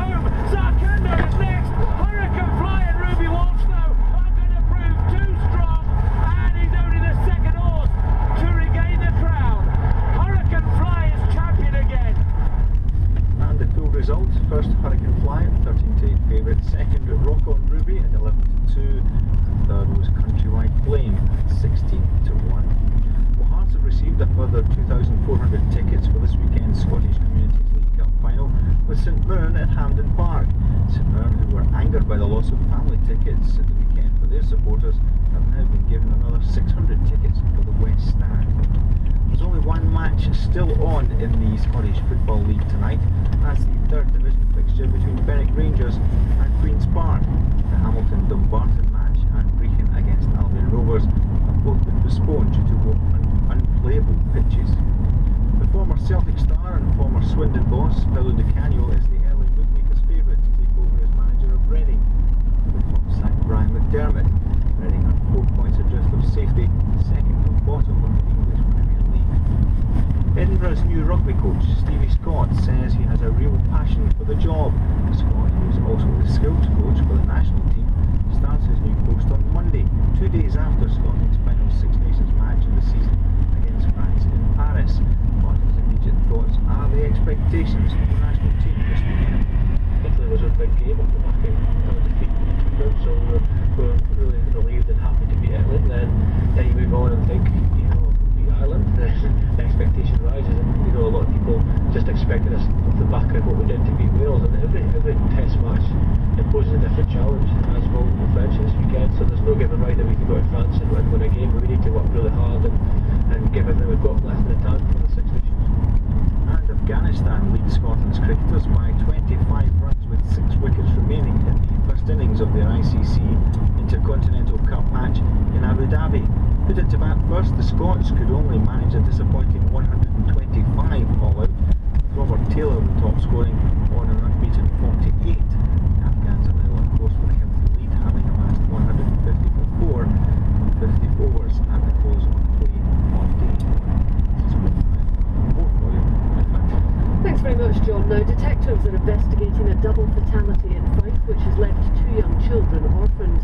home. Sarkendo is next. Hurricane Fly and Ruby Walsh though are going to prove too strong, and he's only the second horse to regain the crown. Hurricane Fly is champion again. And the full results: first Hurricane Fly at 13 to 8 favourite, second Rock on Ruby at 11 to 2, and third was Countrywide Flame at 16 to 1. Well, Hearts have received a further 2,400 tickets for this weekend's Scottish Communities League Cup final with St Mirren at Hampden Park. St Mirren, who were angered by the loss of family tickets at the weekend for their supporters, have now been given another 600 tickets for the West Stand. There's only one match still on in the Scottish Football League tonight. That's the third division fixture between Berwick Rangers and Queen's Park. The Hamilton Dumbarton match and Brechin against Albion Rovers have both been postponed due to unplayable pitches. The former Celtic star and former Swindon boss, Paolo Di Canio, is the early bookmakers' favourite to take over as manager of Reading. The club sacked Brian McDermott. Reading are 4 points adrift of safety, second from bottom of the English Premier League. Edinburgh's new rugby coach, Stevie Scott, says he has a real passion for the job. Scott, who is also the skills coach for the national team, starts his new post on Monday, 2 days after Scotland's final Six Nations match of the season against France in Paris. But his immediate thoughts are the expectations of the national team this weekend. Italy was a big game off the back of a defeat to England, so we're really relieved and happy to beat Italy. Then you move on and think, you know, beat Ireland, the expectation rises, and you know, a lot of people just expected us off the back of what we did to beat Wales, and every test match imposes a different challenge, as will the French this weekend. So there's no given right that we can go to France and win a game. We need to work really hard and give everything we've got left in the tank for the Six Nations. And Afghanistan leads Scotland's cricketers by 25 runs with 6 wickets remaining in the first innings of their ICC Intercontinental Cup match in Abu Dhabi. Put it to bat first, the Scots could only manage a disappointing 125 all out, with Robert Taylor the top scoring on an unbeaten 48. The Afghans are now on course for a healthy lead, having amassed 150 for 4 from 50 overs at the close of play on day 1. Thanks very much, John. Now, detectives are investigating a double fatality in Fife, which has left 2 young children orphaned.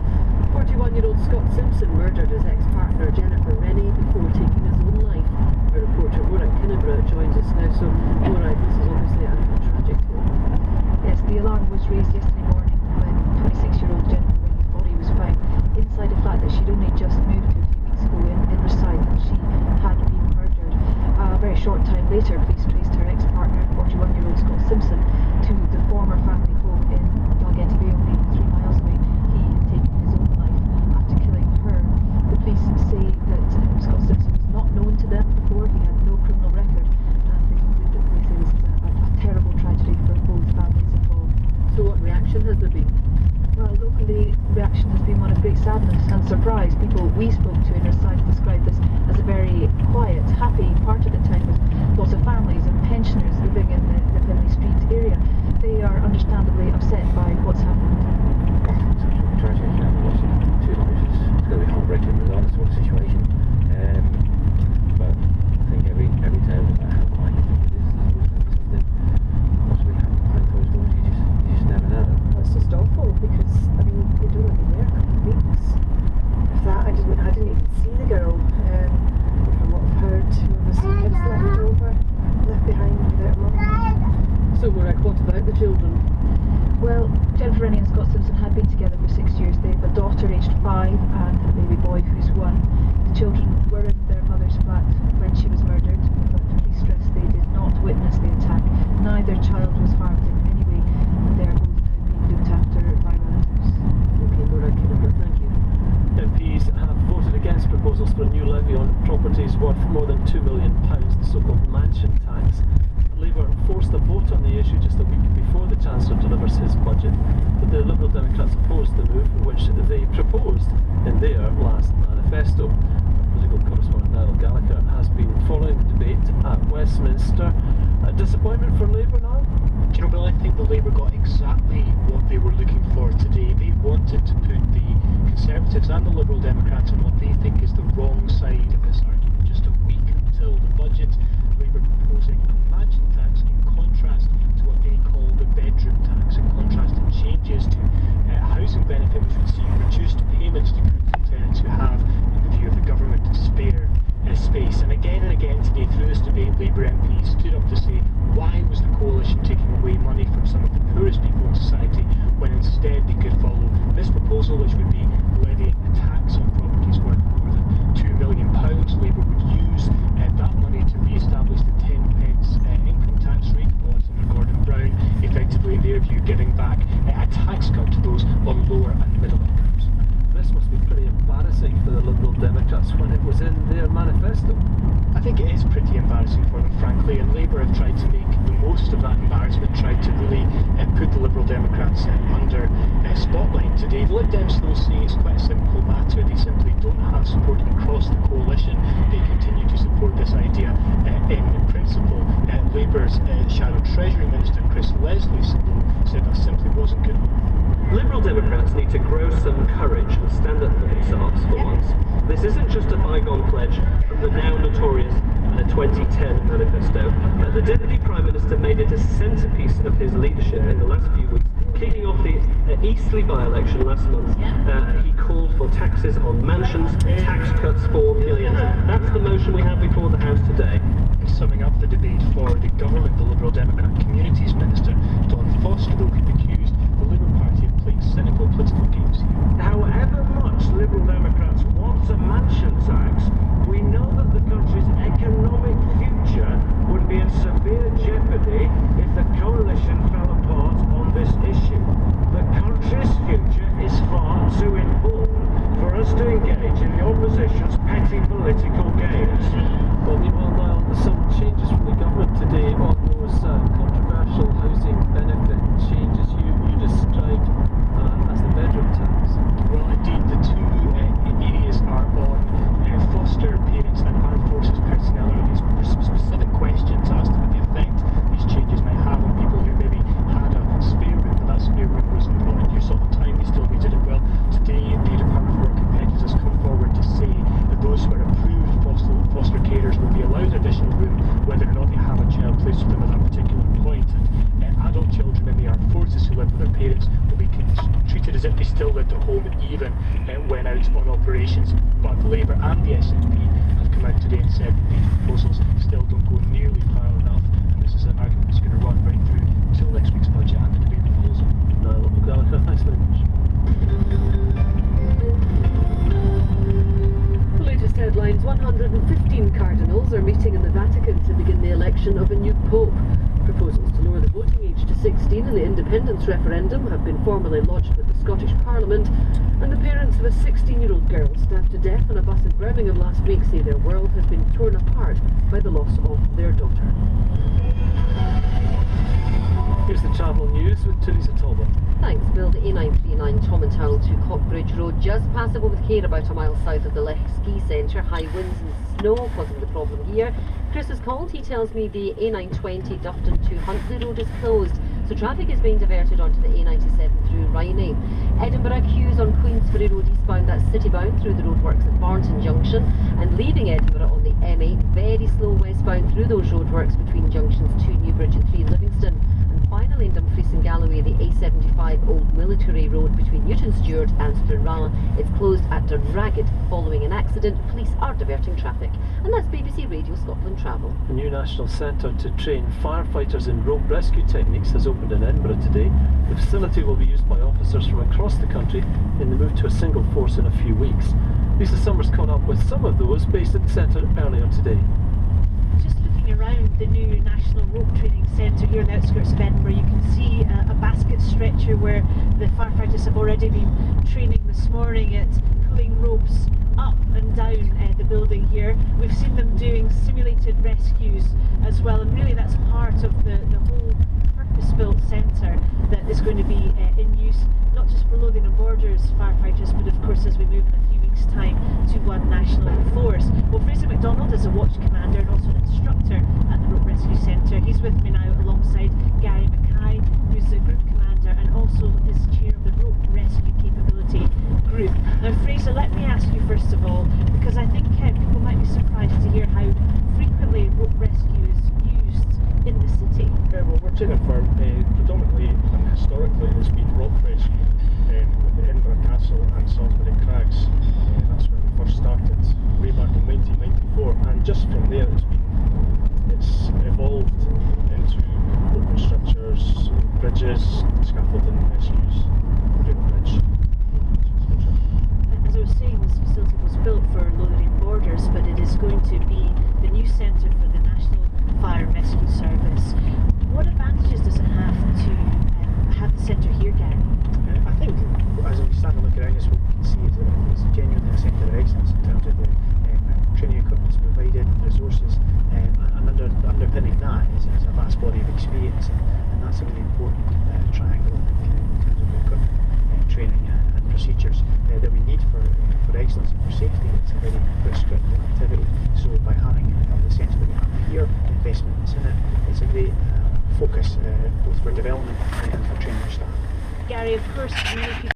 41-year-old Scott Simpson murdered his ex-partner Jennifer Rennie before taking his own life. Our reporter Maura Kinnebra joins us now. So, Maura, this is obviously a tragic tale. Yes, the alarm was raised yesterday morning when 26-year-old Jennifer Rennie's body was found inside a flat that she'd only just moved to a few weeks ago in Riverside, and she had been murdered. A very short time later, police traced her ex-partner, 41-year-old Scott Simpson, to the former family home in Dalgety Bay, only 3 miles away. He had taken his own life after killing her. The police say that Scott Simpson was not known to them before. He had no criminal record, and they conclude that they say this is a terrible tragedy for both families involved. So what reaction has there been? Well, locally, the reaction has been one of great sadness and surprise. People we spoke to in Riverside described this as a very quiet, happy part of the town, with lots of families and pensioners living in the Finlay Street area. They are understandably upset by what's happened. It's absolutely tragic. You know, lost 2 lives. It's going to be heartbreaking regardless of what the situation. But I think every time that happens, I think it is something possibly happening behind closed doors. You just never know. It's just awful because, I mean, they don't have been there a couple of weeks. If that, I didn't even see the girl. From what I've heard, there was kids left behind without mum. So, Maura, what about the children? Well, Jennifer Rennie and Scott Simpson had been together for 6 years. They have a daughter aged 5 and a baby boy who's 1. The children were in their mother's flat when she was murdered, but police stress they did not witness the attack. Neither child was harmed in any way, and they are both now being looked after by relatives. Okay, Maura Kinnebra, thank you. MPs have voted against proposals for a new levy on properties worth more than £2 million, the so-called mansion tax. Labour forced a vote on the issue just a week before the Chancellor delivers his budget, but the Liberal Democrats opposed the move, which they proposed in their last manifesto. Our political correspondent Niall Gallagher has been following the debate at Westminster. A disappointment for Labour now? Do you know, Bill, I think the Labour got exactly what they were looking for today. They wanted to put the Conservatives and the Liberal Democrats on what they think is the wrong side of this argument. Just a week until the budget, Labour proposing a mansion tax in contrast to what they call the bedroom tax, in Labour MP stood up to say, why was the coalition taking away money from some of the poorest people in society when instead they could follow this proposal, which would be levying a tax on properties worth more than £2 million. Labour would use that money to re-establish the 10p income tax rate on Senator Gordon Brown, effectively in their view giving back a tax cut to those on lower and middle incomes. This must be pretty embarrassing for the Liberal Democrats when it was in their manifesto. I think it is pretty embarrassing for them, frankly, and Labour have tried to make the most of that embarrassment, tried to really put the Liberal Democrats under spotlight today. The Lib Dems, though, say it's quite a simple matter. They simply don't have support across the coalition. They continue to support this idea in principle. Labour's Shadow Treasury Minister Chris Leslie said that simply wasn't good enough. Liberal Democrats need to grow some courage and stand up for themselves for once. This isn't just a bygone pledge from the now notorious 2010 manifesto. The Deputy Prime Minister made it a centrepiece of his leadership in the last few weeks, kicking off the Eastleigh by-election last month. He called for taxes on mansions, tax cuts for millions. That's the motion we have before the House today. Summing up the debate for the government, the Liberal Democrat Communities Minister Don Foster accused the Labour Party of playing cynical political games here. However much Liberal Democrats want a mansion tax, we know that the country's economic future would be in severe jeopardy if the coalition fell apart on this issue. The country's future is far too important for us to engage in the opposition's petty political games. Well, meanwhile, Niall, there's some changes from the government today on those controversial housing benefit changes you described as the bedroom tax. Well, indeed, the two areas are on foster parents and armed forces personnel. There's some specific questions asked about the effect these changes might have on people who maybe had a spare room, but that spare room was not in use all the time, they still needed it. Well, today the Department for Work and Pensions has come forward to say that those who are approved foster carers will be allowed additional room whether or not they have a child placed with them at that particular point. And adult children in the armed forces who live with their parents will be treated as if they still lived at home even when out on operations. But Labour and the SNP have come out today and said that these proposals still don't go nearly far enough, and this is an argument that's going to run right through till next week's budget and the debate that follows it. Niall Gallagher, thanks very much. Latest headlines: 115 cardinals are meeting in the Vatican to begin the election of a new pope. Proposals to lower the voting age to 16 in the independence referendum have been formally lodged with the Scottish Parliament, and the parents of a 16-year-old girl stabbed to death on a bus in Birmingham last week say their world has been torn apart by the loss of their daughter. Here's the travel news with Teresa Talbot. Thanks, Bill. The A939 Tom and Harold to Cockbridge Road, just passable with care about a mile south of the Lech Ski Centre. High winds and snow causing the problem here. Chris has called. He tells me the A920 Dufton to Huntly Road is closed, so traffic is being diverted onto the A97 through Rhiney. Edinburgh queues on Queensferry Road eastbound, that's citybound through the roadworks at Barnton Junction, and leaving Edinburgh on the M8, very slow westbound through those roadworks between junctions 2 Newbridge and 3 Livingston. Finally, in Dumfries and Galloway, the A75 Old Military Road between Newton Stewart and Stranraer is closed at Ragged following an accident. Police are diverting traffic. And that's BBC Radio Scotland Travel. The new National Centre to train firefighters in rope rescue techniques has opened in Edinburgh today. The facility will be used by officers from across the country in the move to a single force in a few weeks. Lisa Summers caught up with some of those based at the centre earlier today. Around the new National Rope Training Centre here on the outskirts of Edinburgh, you can see a basket stretcher where the firefighters have already been training this morning at pulling ropes up and down the building here. We've seen them doing simulated rescues as well, and really that's part of the whole purpose-built centre that is going to be in use, not just for Lothian and Borders firefighters, but of course as we move in a few weeks' time to one national force. Well, Fraser MacDonald is a watch commander and also an instructor at the Rope Rescue Centre. He's with me now alongside Gary Mackay, who's the group commander and also is chair of the Rope Rescue Capability Group. Now Fraser, let me ask you first of all, because I think people might be surprised to hear how frequently rope rescue is used in the city. Well, we're training for predominantly and historically it's been rock rescue with the Edinburgh Castle and Salisbury Crags. That's where we first started way back in 1994, and just from there it's procedures, scaffolding, rescues, rail bridge. As I was saying, this facility was built for Lothian Borders, but it is going to be the new centre for the National Fire and Rescue Service. What advantages does it have to have the centre here, Gary? I think as we stand and look around us, what we can see is that it's genuinely a centre of excellence in terms of the training equipment provided, resources, and underpinning that is a vast body of experience, and that's a really important triangle, I think, in terms of the equipment, training and procedures that we need for excellence and for safety. It's a very prescriptive activity, so by having the centre that we have here, the investment that's in it, it's a great focus both for development and for training our staff. Gary, of course, many people